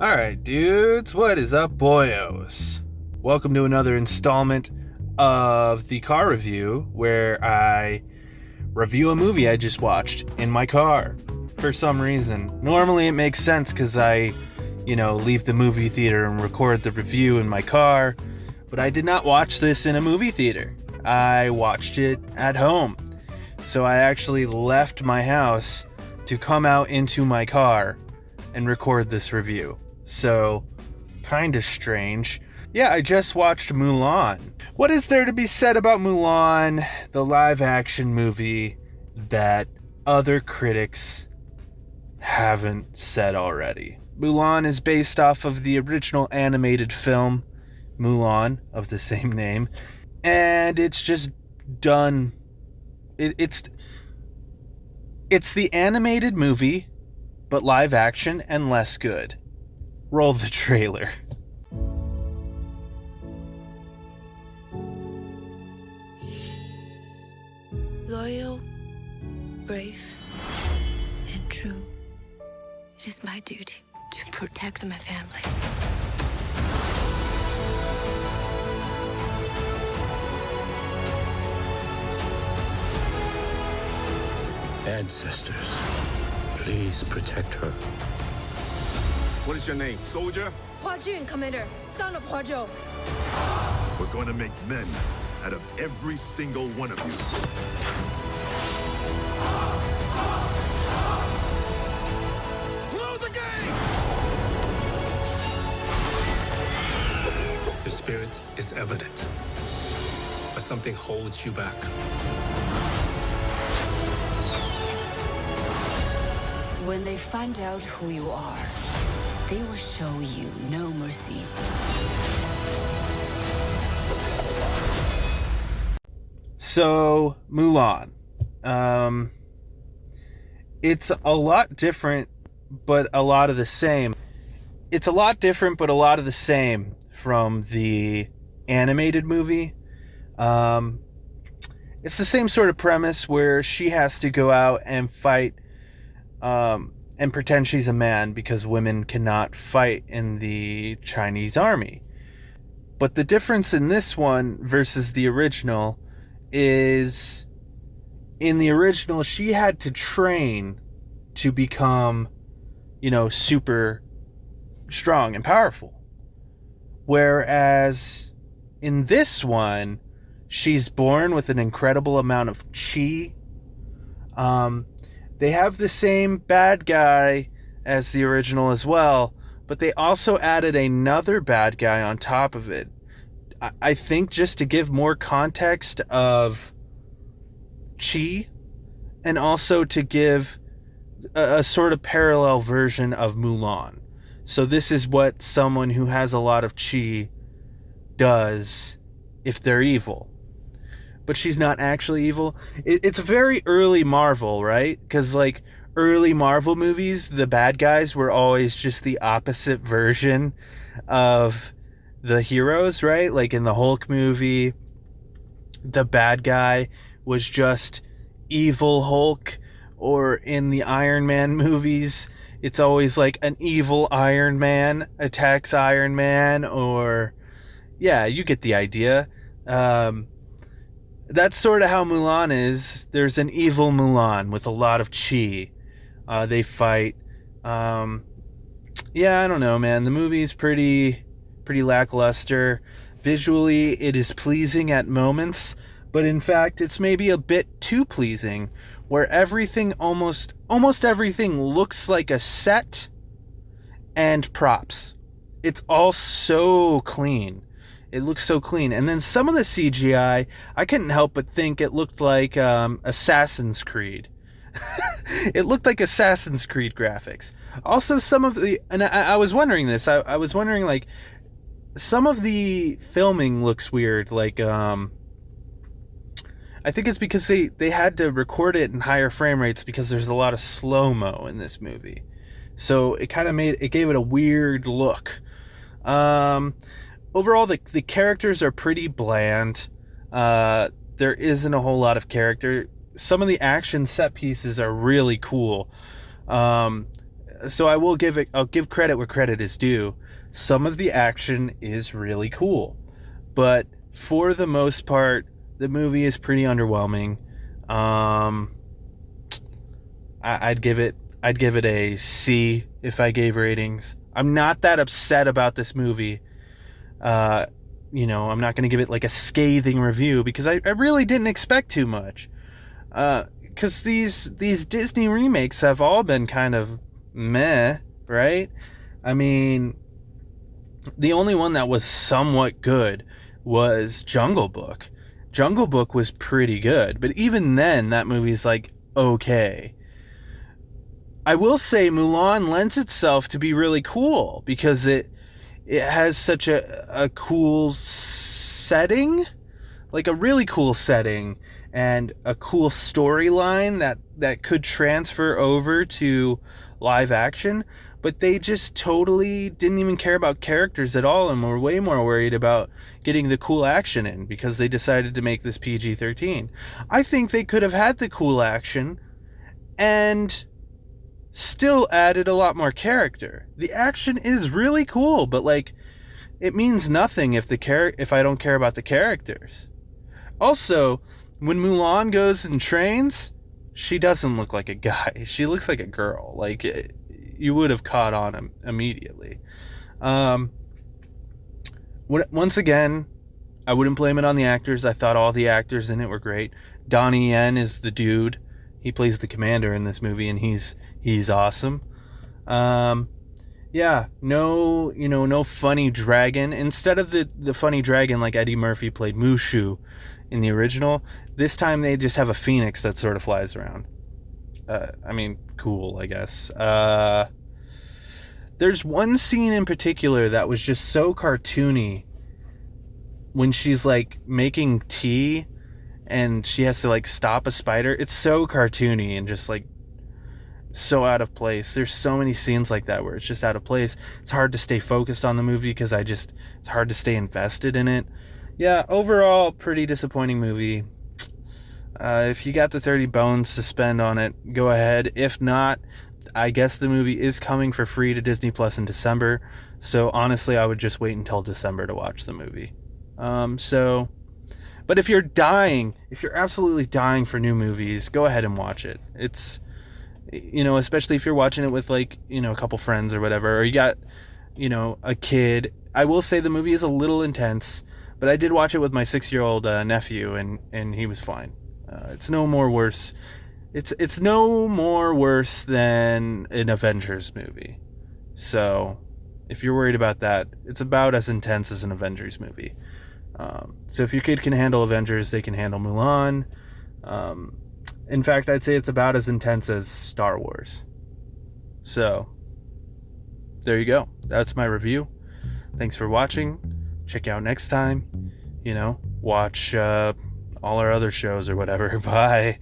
Alright, dudes, what is up, boyos? Welcome to another installment of the car review, where I review a movie I just watched in my car for some reason. Normally it makes sense because I, leave the movie theater and record the review in my car, but I did not watch this in a movie theater. I watched it at home. So I actually left my house to come out into my car and record this review. So, kinda strange. Yeah, I just watched Mulan. What is there to be said about Mulan, the live-action movie, that other critics haven't said already? Mulan is based off of the original animated film, Mulan, of the same name, and it's just done. It's the animated movie, but live action and less good. Roll the trailer. Loyal, brave, and true. It is my duty to protect my family. Ancestors, please protect her. What is your name, soldier? Hua Jun, Commander, son of Hua Zhou. We're going to make men out of every single one of you. Close the gate! The spirit is evident, but something holds you back. When they find out who you are, they will show you no mercy. So, Mulan. It's a lot different, but a lot of the same. It's a lot different, but a lot of the same from the animated movie. It's the same sort of premise where she has to go out and fight and pretend she's a man because women cannot fight in the Chinese army. But the difference in this one versus the original is, in the original, she had to train to become, super strong and powerful. Whereas in this one, she's born with an incredible amount of chi. They have the same bad guy as the original as well, but they also added another bad guy on top of it. I think just to give more context of chi, and also to give a sort of parallel version of Mulan. So this is what someone who has a lot of chi does if they're evil. But she's not actually evil. It's very early Marvel, right? Because, early Marvel movies, the bad guys were always just the opposite version of the heroes, right? Like in the Hulk movie, the bad guy was just evil Hulk. Or in the Iron Man movies, it's always like an evil Iron Man attacks Iron Man. Or, yeah, you get the idea. That's sort of how Mulan is. There's an evil Mulan with a lot of chi. They fight. I don't know, man. The movie's pretty lackluster. Visually, it is pleasing at moments, but in fact, it's maybe a bit too pleasing, where everything, almost everything, looks like a set and props. It's all so clean. It looks so clean. And then some of the CGI, I couldn't help but think it looked like Assassin's Creed. It looked like Assassin's Creed graphics. Also, some of the... And I was wondering this. I was wondering, some of the filming looks weird. I think it's because they had to record it in higher frame rates because there's a lot of slow-mo in this movie. So it kind of gave it a weird look. Overall, the characters are pretty bland. There isn't a whole lot of character. Some of the action set pieces are really cool. so I'll give credit where credit is due. Some of the action is really cool, but for the most part, the movie is pretty underwhelming. I'd give it a C if I gave ratings. I'm not that upset about this movie. I'm not going to give it like a scathing review because I really didn't expect too much. Because these Disney remakes have all been kind of meh, right? I mean, the only one that was somewhat good was Jungle Book. Jungle Book was pretty good, but even then, that movie's like okay. I will say Mulan lends itself to be really cool because it has such a cool setting, like a really cool setting and a cool storyline that could transfer over to live action, but they just totally didn't even care about characters at all and were way more worried about getting the cool action in because they decided to make this PG-13. I think they could have had the cool action and still added a lot more character. The action is really cool, but like it means nothing if I don't care about the characters. Also, when Mulan goes and trains, she doesn't look like a guy. She looks like a girl. Like you would have caught on immediately. Once again, I wouldn't blame it on the actors. I thought all the actors in it were great. Donnie Yen is the dude. He plays the commander in this movie, and he's awesome. Yeah, no funny dragon. Instead of the funny dragon like Eddie Murphy played Mushu in the original, this time they just have a phoenix that sort of flies around. Cool, I guess. There's one scene in particular that was just so cartoony when she's like making tea and she has to like stop a spider. It's so cartoony and just like so out of place. There's so many scenes like that where it's just out of place. It's hard to stay focused on the movie because it's hard to stay invested in it. Yeah, overall, pretty disappointing movie. If you got the 30 bones to spend on it, go ahead. If not, I guess the movie is coming for free to Disney Plus in December. So honestly, I would just wait until December to watch the movie. But if you're absolutely dying for new movies, go ahead and watch it. It's, especially if you're watching it with like, a couple friends or whatever, or you got, a kid. I will say the movie is a little intense, but I did watch it with my 6-year-old nephew and he was fine. It's no more worse. It's no more worse than an Avengers movie. So if you're worried about that, it's about as intense as an Avengers movie. So if your kid can handle Avengers, they can handle Mulan. In fact, I'd say it's about as intense as Star Wars. So there you go. That's my review. Thanks for watching. Check out next time. Watch all our other shows or whatever. Bye.